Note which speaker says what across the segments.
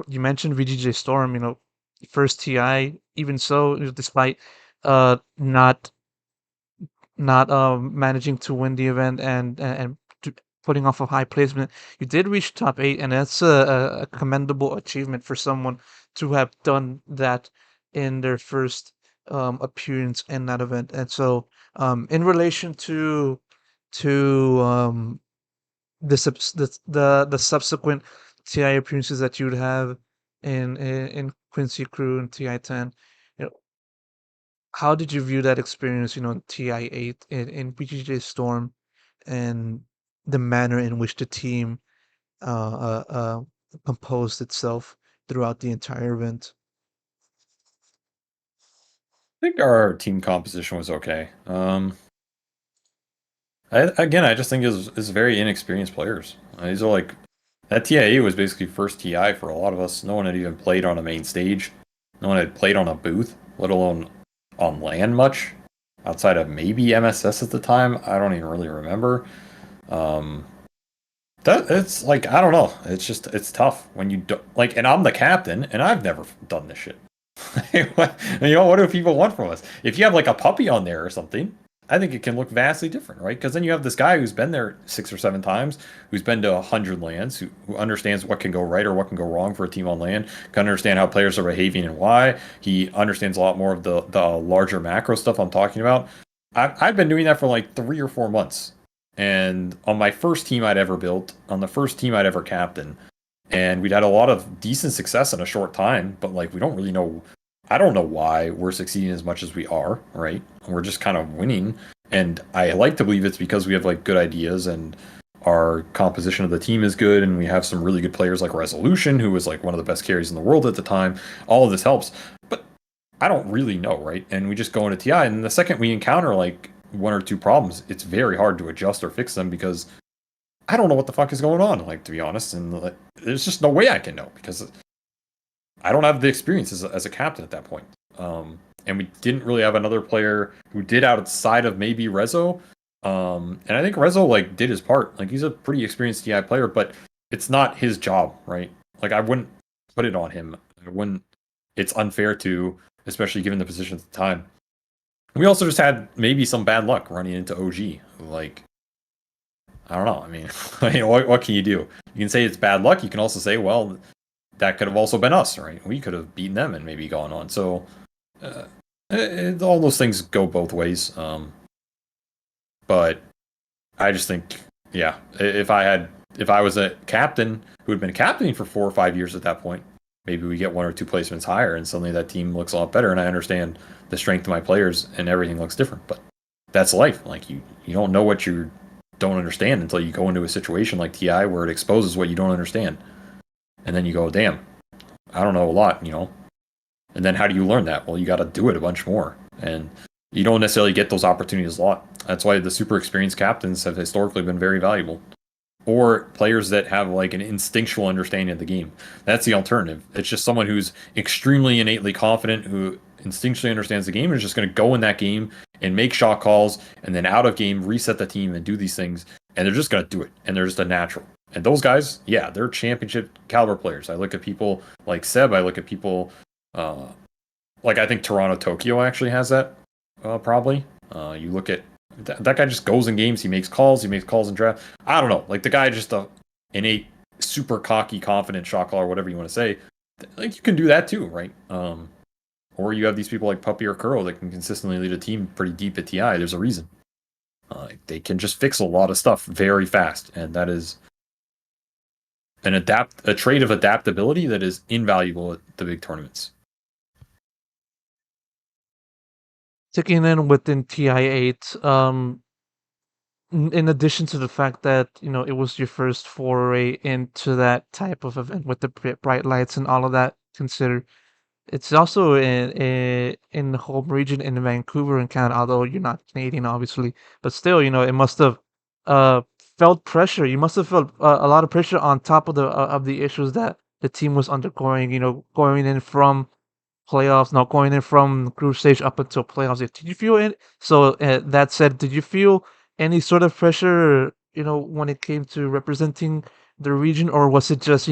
Speaker 1: You mentioned VGJ.Storm, first TI. Even so, despite not managing to win the event and putting off a high placement, you did reach top eight, and that's a commendable achievement for someone to have done that in their first appearance in that event. And so, in relation to the subsequent TI appearances that you'd have in Quincy Crew and TI10, how did you view that experience, in TI8 in VGJ.Storm, and the manner in which the team composed itself throughout the entire event?
Speaker 2: I think our team composition was okay. I just think is very inexperienced players. These are like that TIA was basically first TI for a lot of us. No one had even played on a main stage. No one had played on a booth, let alone on LAN much, outside of maybe MSS at the time. I don't even really remember. Um, that it's like I don't know. It's tough when you do like, and I'm the captain, and I've never done this shit. What do people want from us? If you have like a puppy on there or something, I think it can look vastly different, right? Because then you have this guy who's been there 6 or 7 times, who's been to 100 lands, who understands what can go right or what can go wrong for a team on land, can understand how players are behaving and why. He understands a lot more of the larger macro stuff I'm talking about. I've been doing that for like 3 or 4 months, and on my first team I'd ever built, on the first team I'd ever captained, and we'd had a lot of decent success in a short time, but like we don't really know. I don't know why we're succeeding as much as we are, right? We're just kind of winning, and I like to believe it's because we have like good ideas, and our composition of the team is good, and we have some really good players like Resolution, who was like one of the best carries in the world at the time. All of this helps, but I don't really know, right? And we just go into TI, and the second we encounter like one or two problems, it's very hard to adjust or fix them because I don't know what the fuck is going on, like, to be honest. And like, there's just no way I can know because I don't have the experience as a captain at that point. And we didn't really have another player who did outside of maybe Rezo. And I think Rezo like did his part. Like he's a pretty experienced TI player, but it's not his job, right? Like I wouldn't put it on him. I wouldn't. It's unfair to, especially given the position at the time. We also just had maybe some bad luck running into OG. Like I don't know. I mean, what can you do? You can say it's bad luck. You can also say, well, that could have also been us, right? We could have beaten them and maybe gone on. So uh, all those things go both ways. But I just think, yeah, if I was a captain who had been captaining for 4 or 5 years at that point, maybe we get one or two placements higher, and suddenly that team looks a lot better. And I understand the strength of my players, and everything looks different. But that's life. Like you don't know what you don't understand until you go into a situation like TI where it exposes what you don't understand, and then you go, damn, I don't know a lot. And then how do you learn that? Well, you got to do it a bunch more. And you don't necessarily get those opportunities a lot. That's why the super experienced captains have historically been very valuable. Or players that have like an instinctual understanding of the game. That's the alternative. It's just someone who's extremely innately confident, who instinctually understands the game and is just going to go in that game and make shot calls and then out of game reset the team and do these things. And they're just going to do it. And they're just a natural. And those guys, yeah, they're championship caliber players. I look at people like Seb. I look at people uh, like I think Toronto Tokyo actually has that probably. You look at that guy just goes in games. He makes calls. He makes calls in draft. I don't know. Like the guy just a innate, super cocky, confident shot caller, whatever you want to say. Like you can do that too, right? Or you have these people like Puppy or Kuro that can consistently lead a team pretty deep at TI. There's a reason. They can just fix a lot of stuff very fast, and that is a trait of adaptability that is invaluable at the big tournaments.
Speaker 1: Sticking in within TI8, in addition to the fact that it was your first foray into that type of event with the bright lights and all of that considered, it's also in the home region in Vancouver and Canada, although you're not Canadian, obviously. But still, it must have uh felt pressure. You must have felt a lot of pressure on top of the issues that the team was undergoing. Going in from playoffs, not going in from group stage up until playoffs. Did you feel it? So that said, did you feel any sort of pressure? When it came to representing the region, or was it just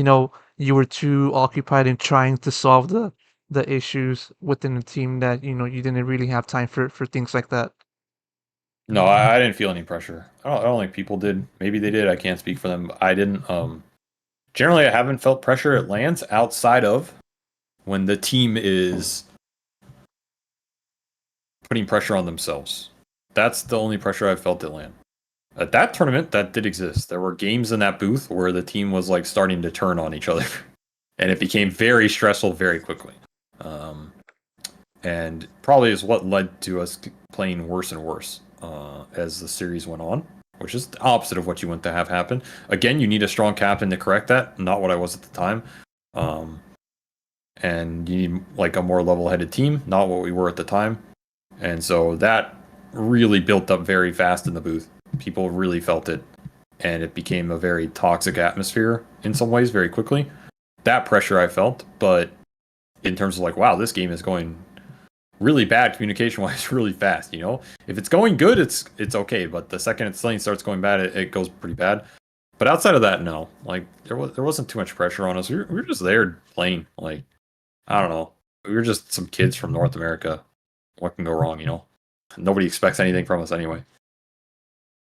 Speaker 1: you were too occupied in trying to solve the issues within the team that you didn't really have time for things like that.
Speaker 2: No, I didn't feel any pressure. I don't think people did. Maybe they did. I can't speak for them. I didn't. Generally, I haven't felt pressure at lands outside of when the team is putting pressure on themselves. That's the only pressure I've felt at LAN. At that tournament, that did exist. There were games in that booth where the team was like starting to turn on each other, and it became very stressful very quickly. And probably is what led to us playing worse and worse as the series went on, which is the opposite of what you want to have happen. Again, you need a strong captain to correct that. Not what I was at the time. And you need like a more level-headed team. Not what we were at the time. And so that really built up very fast in the booth. People really felt it, and it became a very toxic atmosphere in some ways very quickly. That pressure I felt, but in terms of like, wow, this game is going really bad communication wise really fast. If it's going good, it's okay, but the second its lane starts going bad, it goes pretty bad. But outside of that, no, like there wasn't too much pressure on us. We were just there playing. Like, I don't know, we were just some kids from North America. What can go wrong? Nobody expects anything from us anyway.